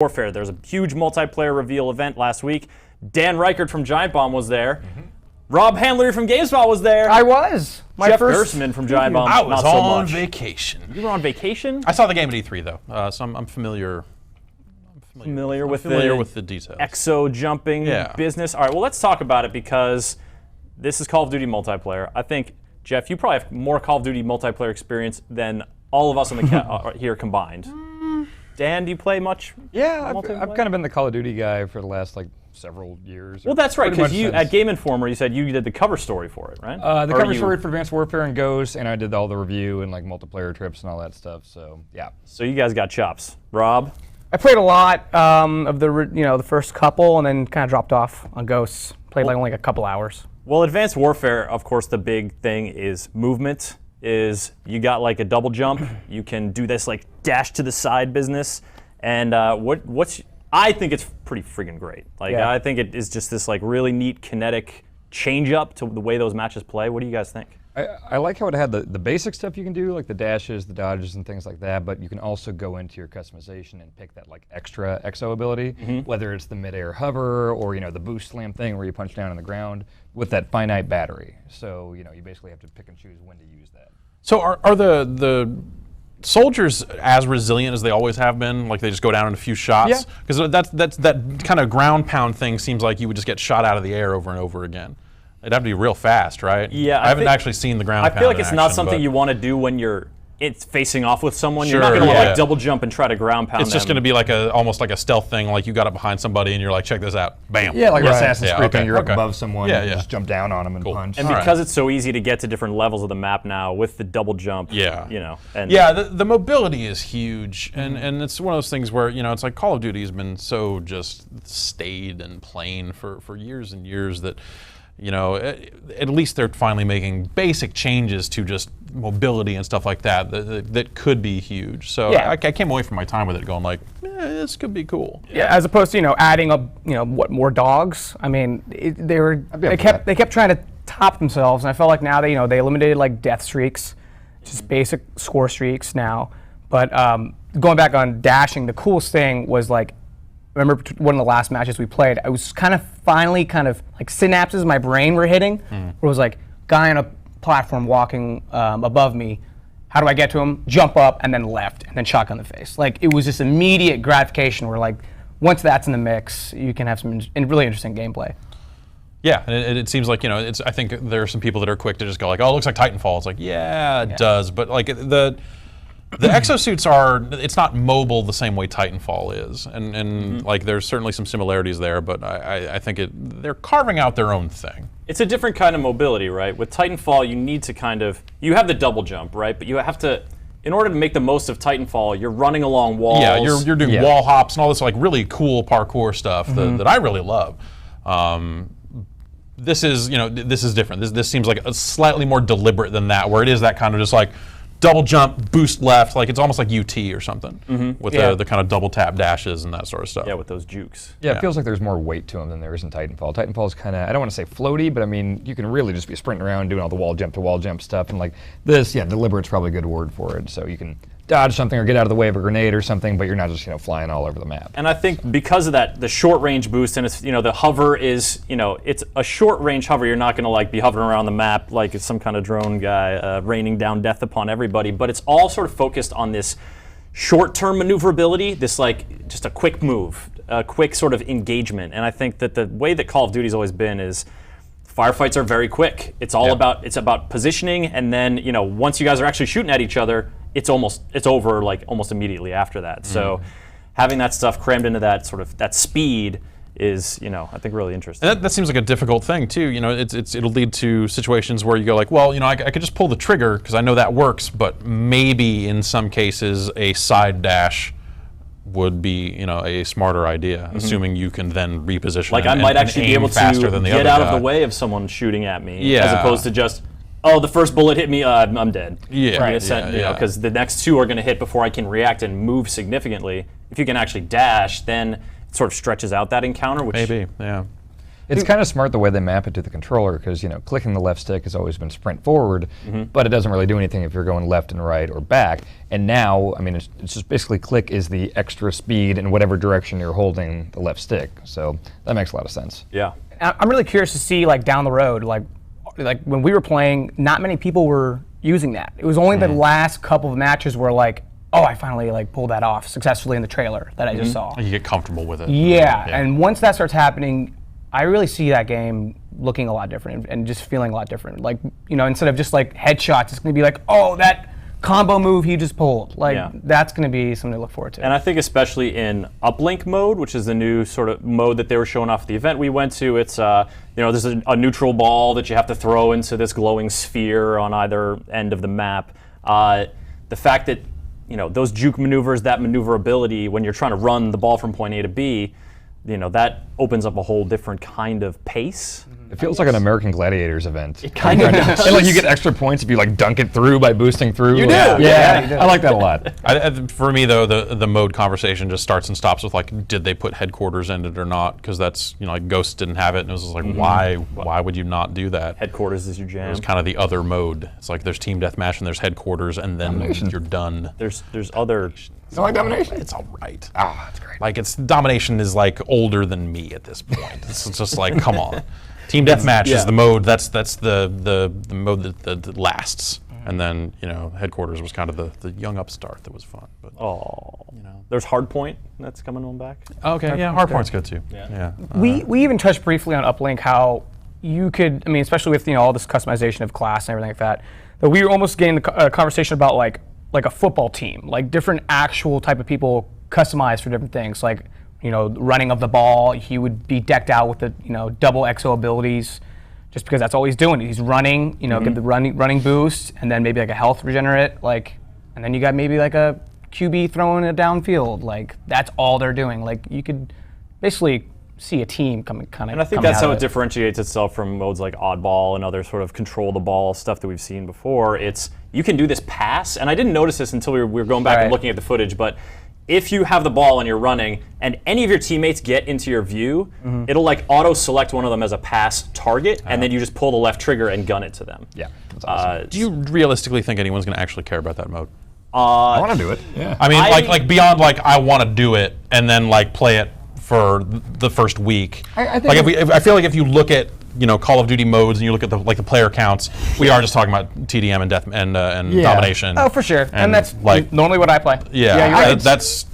Warfare. There's a huge multiplayer reveal event last week. Dan Reichert from Giant Bomb was there. Rob Handler from GameSpot was there. I was. Jeff Gerstmann from Giant Bomb. I was not so on much. vacation. You were on vacation? I saw the game at E3 though, so I'm familiar. Familiar with the details. Exo jumping business. All right, well, let's talk about it because this is Call of Duty multiplayer. I think, Jeff, you probably have more Call of Duty multiplayer experience than all of us on the here combined. Dan, do you play much? Yeah, I've kind of been the Call of Duty guy for the last several years. Well, that's right, because you at Game Informer you said you did the cover story for it, right? The cover story for Advanced Warfare and Ghost, and I did all the review and multiplayer trips and all that stuff. So yeah. So you guys got chops, Rob. I played a lot of the first couple, and then kind of dropped off on Ghosts. Played only a couple hours. Well, Advanced Warfare, of course, the big thing is movement. Is you got a double jump, you can do this dash to the side business, and I think it's pretty friggin' great. I think it is just this really neat kinetic change up to the way those matches play. What do you guys think? I like how it had the basic stuff you can do, like the dashes, the dodges, and things like that, but you can also go into your customization and pick that extra exo ability, whether it's the mid-air hover or the boost slam thing where you punch down on the ground with that finite battery. So you basically have to pick and choose when to use that. So are the soldiers as resilient as they always have been? Like they just go down in a few shots? Because that kind of ground pound thing seems like you would just get shot out of the air over and over again. It'd have to be real fast, right? Yeah, I haven't actually seen the ground pound. I feel like it's in not action, something but you want to do when it's facing off with someone. Sure, you're not going to double jump and try to ground pound It's just going to be almost like a stealth thing, like you got up behind somebody and you're like, check this out, bam. Yeah, like Assassin's Creed, okay, you're up above someone and just jump down on them and cool. punch. And because it's so easy to get to different levels of the map now with the double jump, the mobility is huge, and it's one of those things where it's like Call of Duty has been so just staid and plain for years and years that at least they're finally making basic changes to just mobility and stuff like that could be huge. So I came away from my time with it going this could be cool. Yeah, as opposed to adding up more dogs. I mean, they kept trying to top themselves, and I felt like now they eliminated death streaks, just basic score streaks now. But going back on dashing, the coolest thing was remember one of the last matches we played, I was finally synapses in my brain were hitting, where it was guy on a platform walking above me, how do I get to him? Jump up and then left and then shotgun the face. It was just immediate gratification where once that's in the mix, you can have some really interesting gameplay. Yeah, and it seems like, I think there are some people that are quick to just go oh, it looks like Titanfall. It's it does, but the exosuits it's not mobile the same way Titanfall is, and there's certainly some similarities there, but I think they're carving out their own thing. It's a different kind of mobility, right? With Titanfall, you need to you have the double jump, right? But you have to, in order to make the most of Titanfall, you're running along walls. Yeah, you're doing wall hops and all this really cool parkour stuff that I really love. This is different. This seems like a slightly more deliberate than that, where it is that kind of just double jump, boost left, it's almost like UT or something, with the kind of double tap dashes and that sort of stuff. Yeah, with those jukes. Yeah, it feels like there's more weight to them than there is in Titanfall. Titanfall's kind of, I don't want to say floaty, but I mean, you can really just be sprinting around doing all the wall jump to wall jump stuff, and this, deliberate's probably a good word for it. So you can dodge something or get out of the way of a grenade or something, but you're not just flying all over the map. And I think because of that, the short range boost, and it's the hover is it's a short range hover. You're not going to be hovering around the map like it's some kind of drone guy raining down death upon everybody. But it's all sort of focused on this short-term maneuverability, this just a quick move, a quick sort of engagement. And I think that the way that Call of Duty's always been is firefights are very quick. It's all about positioning, and then once you guys are actually shooting at each other, it's over almost immediately after that. So having that stuff crammed into that speed is I think really interesting. And that seems like a difficult thing too. It'll lead to situations where you go I could just pull the trigger because I know that works, but maybe in some cases a side dash would be a smarter idea, assuming you can then reposition. I might actually be able to get out of the way of someone shooting at me, as opposed to just the first bullet hit me, I'm dead. Because the next two are going to hit before I can react and move significantly. If you can actually dash, then it sort of stretches out that encounter. Which maybe, yeah. It's kind of smart the way they map it to the controller because, clicking the left stick has always been sprint forward, but it doesn't really do anything if you're going left and right or back. And now, it's just basically click is the extra speed in whatever direction you're holding the left stick. So that makes a lot of sense. Yeah. I'm really curious to see down the road, like when we were playing, not many people were using that. It was only the last couple of matches where oh, I finally pulled that off successfully in the trailer that I just saw. You get comfortable with it. Yeah, and once that starts happening, I really see that game looking a lot different and just feeling a lot different. Instead of just headshots, it's going to be oh, that combo move he just pulled. That's going to be something to look forward to. And I think especially in uplink mode, which is the new sort of mode that they were showing off at the event we went to, it's there's a neutral ball that you have to throw into this glowing sphere on either end of the map. The fact that those juke maneuvers, that maneuverability, when you're trying to run the ball from point A to B, that opens up a whole different kind of pace. It feels like an American Gladiators event. It kind of does. And you get extra points if you dunk it through by boosting through. You do. Yeah, I like that a lot. For me, though, the mode conversation just starts and stops with did they put headquarters in it or not? Because that's Ghost didn't have it, and it was just why would you not do that? Headquarters is your jam. It's kind of the other mode. It's there's team deathmatch and there's headquarters, and then you're done. There's other. You don't like Domination? It's all right. That's great. Domination is older than me at this point. It's just come on. Team deathmatch is the mode. That's the mode that lasts. And then headquarters was kind of the young upstart that was fun. But There's Hardpoint that's coming on back. Okay, yeah, Hardpoint's good too. Yeah. We even touched briefly on Uplink how you could, especially with all this customization of class and everything like that, that we were almost getting a conversation about like a football team, different actual type of people customized for different things, running of the ball. He would be decked out with the double XO abilities, just because that's all he's doing. He's running, get the running boost, and then maybe a health regenerate, and then you got maybe a QB throwing it downfield. That's all they're doing. You could basically see a team coming kind of. And I think that's how it differentiates itself from modes like Oddball and other sort of control the ball stuff that we've seen before. It's you can do this pass, and I didn't notice this until we were going back and looking at the footage, but if you have the ball and you're running, and any of your teammates get into your view, it'll auto-select one of them as a pass target, and then you just pull the left trigger and gun it to them. Yeah, that's awesome. Do you realistically think anyone's going to actually care about that mode? I want to do it. Yeah. I mean, beyond I want to do it and then play it for the first week. I think I feel if you look at Call of Duty modes and you look at the player counts, we are just talking about TDM and death and domination. Oh, for sure. And that's normally what I play. Yeah, you're right. that's.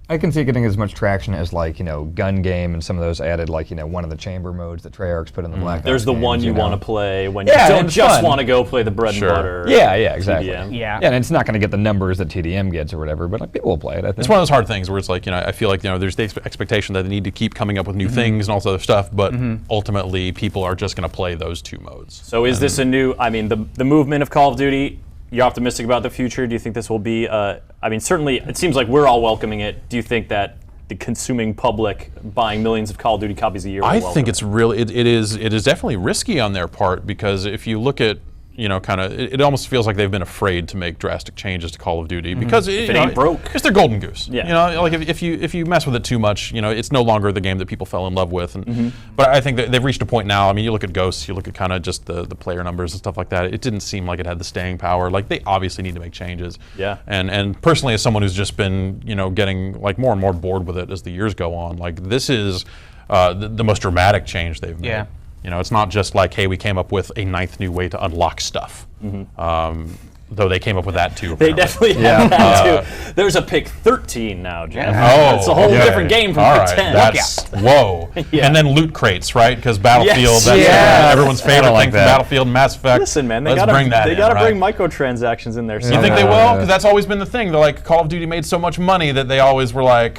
I can see it getting as much traction as Gun Game and some of those added one of the chamber modes that Treyarch's put in the Black Ops There's the games, one you want to play when you and don't it's just fun. want to go play the bread Sure. and butter. Yeah, exactly. TDM. Yeah. And it's not going to get the numbers that TDM gets or whatever, but people will play it. I think. It's one of those hard things where it's I feel there's the expectation that they need to keep coming up with new things and all this other stuff, but ultimately people are just going to play those two modes. So is this a new? The movement of Call of Duty. You're optimistic about the future. Do you think this will be? Certainly, it seems like we're all welcoming it. Do you think that the consuming public buying millions of Call of Duty copies a year? I think it's really it is definitely risky on their part, because if you look at it almost feels like they've been afraid to make drastic changes to Call of Duty because it ain't broke. Because they're golden goose. Yeah. If you mess with it too much, it's no longer the game that people fell in love with. And but I think that they've reached a point now. You look at Ghosts, you look at kind of just the player numbers and stuff like that. It didn't seem like it had the staying power. They obviously need to make changes. Yeah. And personally, as someone who's just been getting more and more bored with it as the years go on, this is the most dramatic change they've made. Yeah. It's not just hey, we came up with a ninth new way to unlock stuff. Though they came up with that too. They apparently. definitely have that too. There's a pick 13 now, Jeff. Oh, it's a whole different game from All pick right, 10. that's whoa. Yeah. And then loot crates, right? Because Battlefield, Yes. that's Yes. everyone's favorite thing from Battlefield and Mass Effect. Listen, man, they Let's gotta bring that they in, gotta right? bring microtransactions in there. You think they will? Because that's always been the thing. They're Call of Duty made so much money that they always were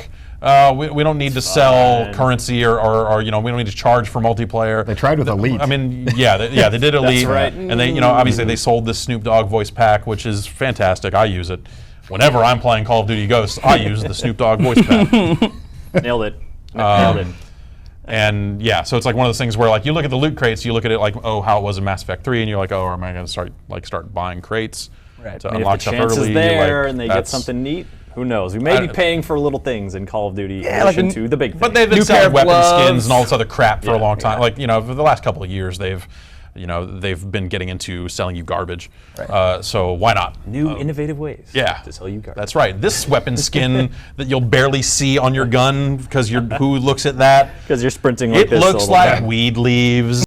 we don't need to sell currency or we don't need to charge for multiplayer. They tried with Elite. They did Elite. right. And they, obviously they sold this Snoop Dogg voice pack, which is fantastic. I use it. Whenever I'm playing Call of Duty Ghosts, I use the Snoop Dogg voice pack. Nailed it. Nailed it. And yeah, so it's one of those things where you look at the loot crates, you look at it how it was in Mass Effect 3, and you're am I going to start buying crates to I mean, unlock if the stuff chance early? is there and they get something neat. Who knows? We may be paying for little things in Call of Duty in like addition a- to the big thing. But they've been New pair selling of weapon gloves. skins and all this other crap for a long time. yeah. Like, for the last couple of years, they've been getting into selling you garbage. So why not? New innovative ways Yeah, to sell you garbage. that's right. This weapon skin that you'll barely see on your gun because who looks at that? Because you're sprinting like It this. looks all the time. like weed leaves.